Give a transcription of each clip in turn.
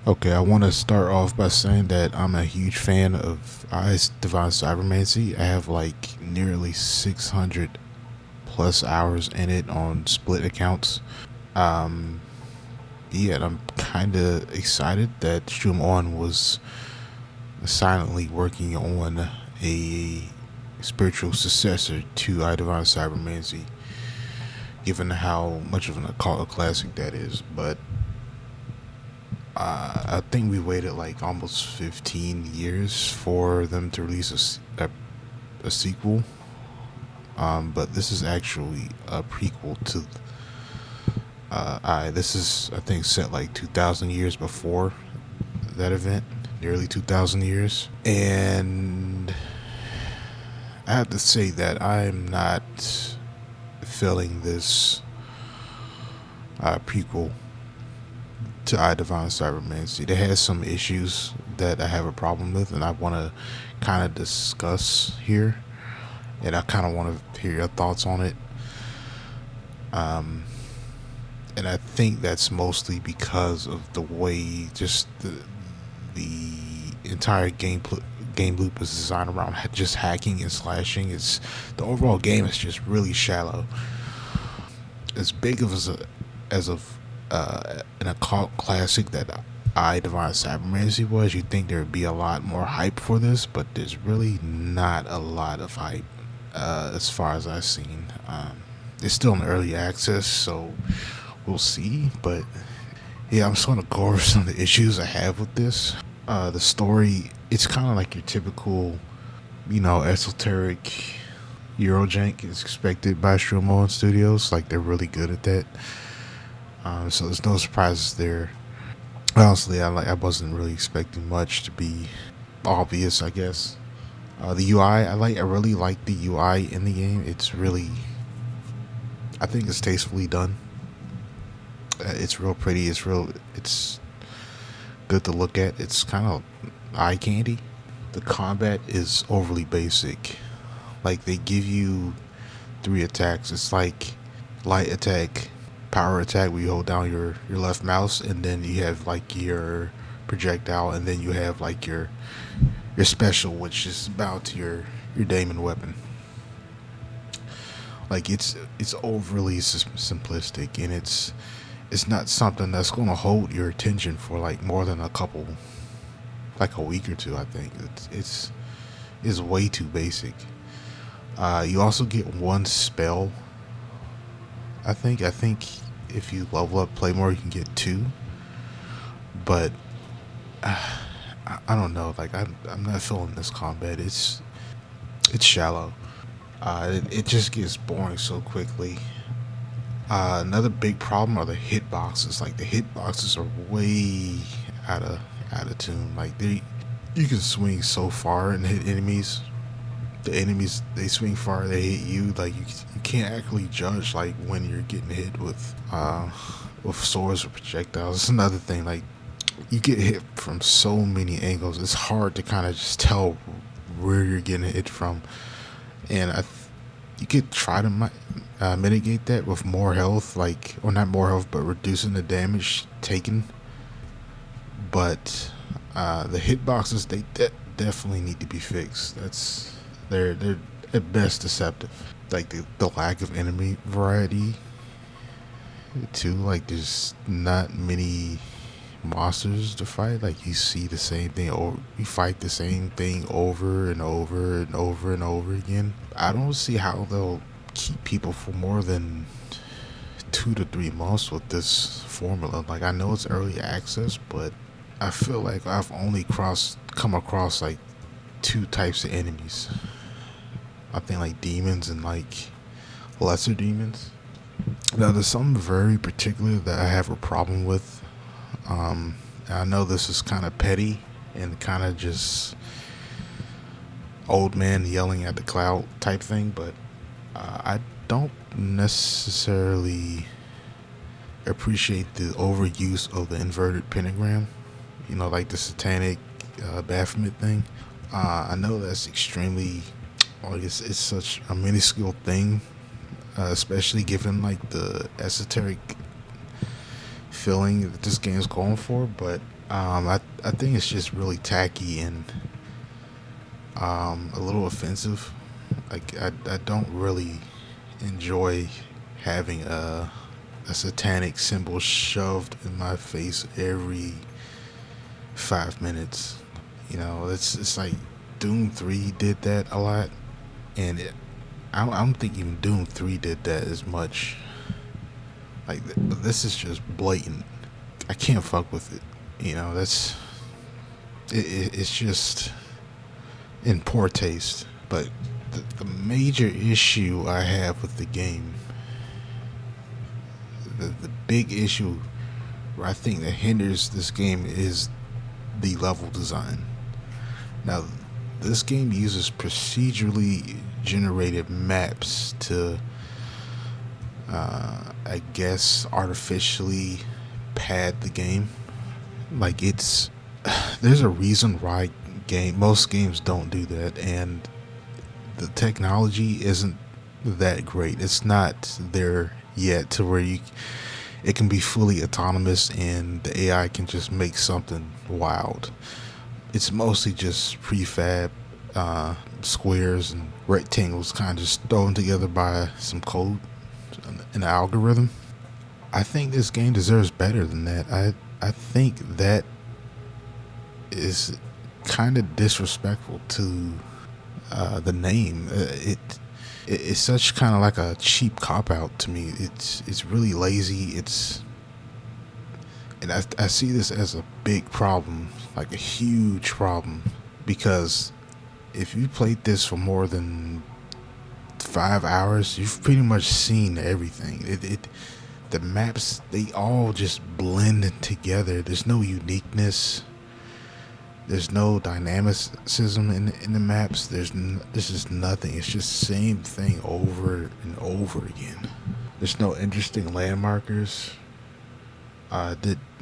Okay, I want to start off by saying that I'm a huge fan of I's Divine Cybermancy. I have like nearly 600 plus hours in it on split accounts. Um, yeah, and I'm kind of excited that Streum-On was silently working on a spiritual successor to I Divine Cybermancy, given how much of an occult classic that is. But I think we waited like almost 15 years for them to release a sequel. But this is actually a prequel to. This is I think set like 2,000 years before that event, nearly 2,000 years, and I have to say that I'm not feeling this prequel to I Divine Cybermancy. It has some issues that I have a problem with, and I want to kind of discuss here, and I kind of want to hear your thoughts on it. Um, and I think that's mostly because of the way just the entire game loop is designed around just hacking and slashing. It's the overall game is just really shallow. As big of as of an occult classic that I Divine Cybermancy was, you'd think there would be a lot more hype for this, but there's really not a lot of hype as far as I've seen. It's still in early access, so we'll see. But yeah, I'm just gonna go over some of the issues I have with this. The story, it's kind of like your typical, esoteric Eurojank is expected by Streum-On Studios. Like they're really good at that. So there's no surprises there. Honestly, I wasn't really expecting much to be obvious. I guess the UI, I really like the UI in the game. It's really, I think it's tastefully done. It's real pretty. It's good to look at. It's kind of eye candy. The combat is overly basic. Like they give you three attacks. It's like light attack, power attack where you hold down your left mouse, and then you have like your projectile, and then you have like your special, which is bound to your daemon weapon. Like it's overly simplistic, and it's not something that's going to hold your attention for like more than like a week or two. I think it's way too basic. You also get one spell. I think if you level up Playmore, you can get two. But I don't know. Like I'm not feeling this combat. It's shallow. It just gets boring so quickly. Another big problem are the hitboxes. Like the hitboxes are way out of tune. Like you can swing so far and hit enemies. The enemies they swing far, they hit you. Like you can't actually judge like when you're getting hit with swords or projectiles. It's another thing. Like you get hit from so many angles. It's hard to kind of just tell where you're getting hit from. And you could try to mitigate that with more health, like, or not more health, but reducing the damage taken. But the hitboxes, definitely need to be fixed. They're at best deceptive. Like the lack of enemy variety too. Like there's not many monsters to fight. Like you see the same thing, or you fight the same thing over and over and over and over again. I don't see how they'll keep people for more than 2 to 3 months with this formula. Like I know it's early access, but I feel like I've only come across like two types of enemies. I think like demons and like lesser demons. Now there's something very particular that I have a problem with. I know this is kind of petty and kind of just old man yelling at the cloud type thing, but I don't necessarily appreciate the overuse of the inverted pentagram. Like the satanic Baphomet thing. I know that's extremely, like it's such a minuscule thing, especially given like the esoteric feeling that this game's going for. But I think it's just really tacky and a little offensive. Like I don't really enjoy having a satanic symbol shoved in my face every 5 minutes. You know, it's like Doom 3 did that a lot, and I don't think even Doom 3 did that as much. Like this is just blatant. I can't fuck with it. You know, it's just in poor taste. But the major issue I have with the game, the big issue where I think that hinders this game is the level design. Now, this game uses procedurally generated maps to, I guess, artificially pad the game. Like there's a reason why most games don't do that, and the technology isn't that great. It's not there yet to where it can be fully autonomous and the AI can just make something wild. It's mostly just prefab squares and rectangles kind of just thrown together by some code, an algorithm. I think this game deserves better than that. I think that is kind of disrespectful to the name. It's such kind of like a cheap cop out to me. It's really lazy. And I see this as a big problem, like a huge problem, because if you played this for more than 5 hours, you've pretty much seen everything. The maps, they all just blend together. There's no uniqueness. There's no dynamicism in the maps. There's just nothing. It's just the same thing over and over again. There's no interesting landmarkers.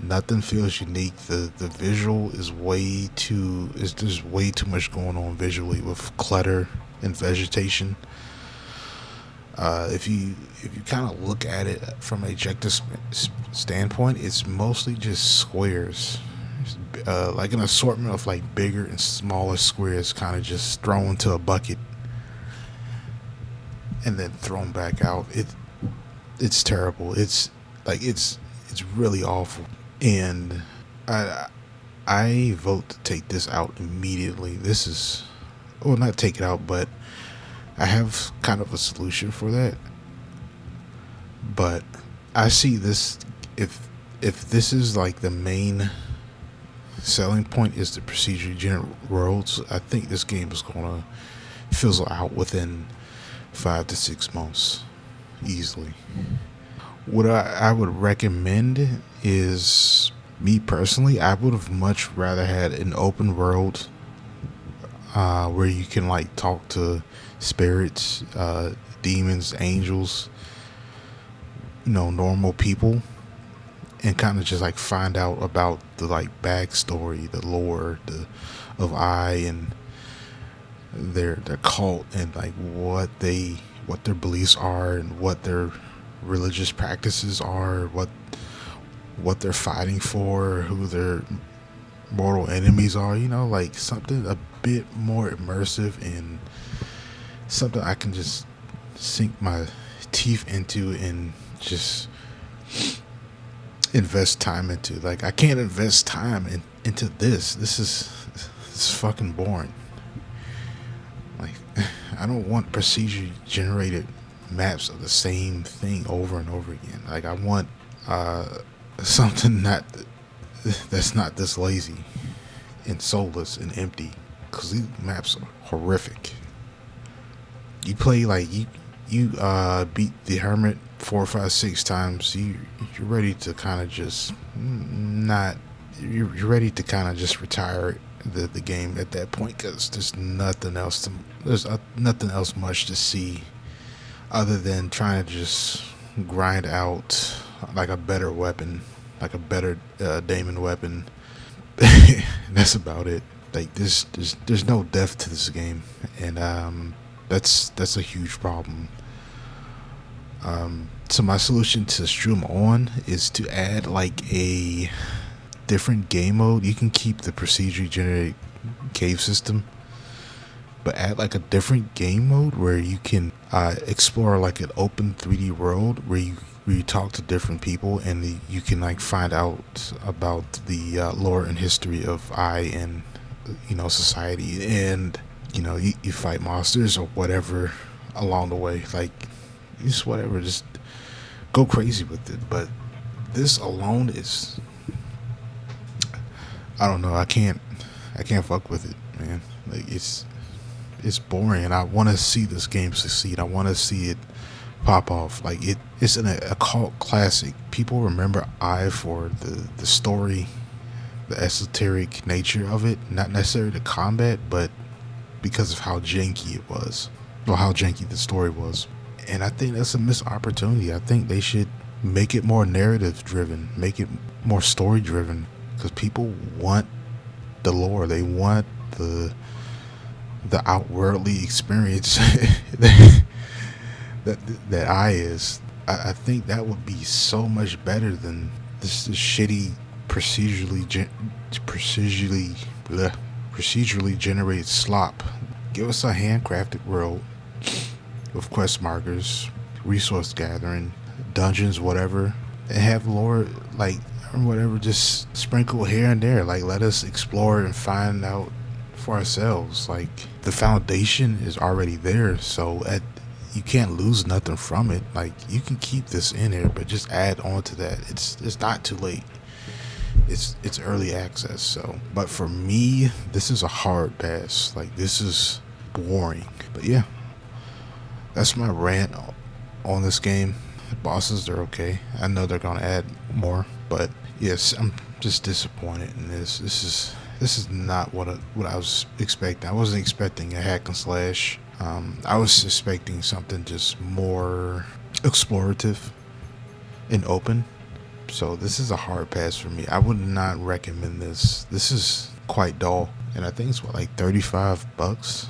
Nothing feels unique. The visual is there's way too much going on visually with clutter and vegetation. If you kind of look at it from an objective standpoint, it's mostly just squares, like an assortment of like bigger and smaller squares, kind of just thrown into a bucket and then thrown back out. It's terrible. It's really awful, and I vote to take this out immediately. This is, well, not take it out, but I have kind of a solution for that. But I see this, if this is like the main selling point is the procedurally generated worlds, I think this game is gonna fizzle out within 5 to 6 months easily. What I would recommend is, me personally, I would have much rather had an open world where you can like talk to spirits, demons, angels, normal people, and kind of just like find out about the like backstory, the lore, of E.Y.E and their cult, and like what their beliefs are and what their religious practices are, what they're fighting for, who their mortal enemies are, like something a bit more immersive and something I can just sink my teeth into and just invest time into. Like, I can't invest time into this. This is fucking boring. Like, I don't want procedure generated maps of the same thing over and over again. Like, I want something that's not this lazy and soulless and empty, because these maps are horrific. You play like you beat the Hermit 4, 5, 6 times. You're ready to kind of just you're ready to kind of just retire the game at that point, because there's nothing else much to see other than trying to just grind out like a better weapon, like a better Daimon weapon. That's about it. Like, there's no depth to this game, and that's a huge problem. So my solution to Streum-On is to add like a different game mode. You can keep the procedurally generated cave system, but add like a different game mode where you can explore like an open 3D world where you talk to different people, and you can like find out about the lore and history of I and society, and you fight monsters or whatever along the way, like just whatever, just go crazy with it. But this alone is, I don't know, I can't fuck with it, man. Like it's boring, and I want to see this game succeed. I want to see it pop off. Like it's a cult classic. People remember I for the story, the esoteric nature of it, not necessarily the combat, but because of how janky it was, or how janky the story was. And I think that's a missed opportunity. I think they should make it more narrative driven, make it more story driven, because people want the lore. They want the outwardly experience that I is. I think that would be so much better than this shitty procedurally generated slop. Give us a handcrafted world with quest markers, resource gathering, dungeons, whatever, and have lore, like, or whatever, just sprinkle here and there. Like, let us explore and find out for ourselves. Like, the foundation is already there, so you can't lose nothing from it. Like, you can keep this in here, but just add on to that. It's not too late. It's early access. So, but for me, this is a hard pass. Like, this is boring. But yeah, that's my rant on this game. The bosses are okay. I know they're gonna add more, but yes, I'm just disappointed in this. This is not what I was expecting. I wasn't expecting a hack and slash. I was expecting something just more explorative and open. So this is a hard pass for me. I would not recommend this. This is quite dull, and I think it's like $35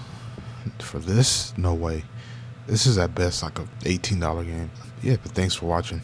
for this. No way. This is at best like a $18 game. Yeah, but thanks for watching.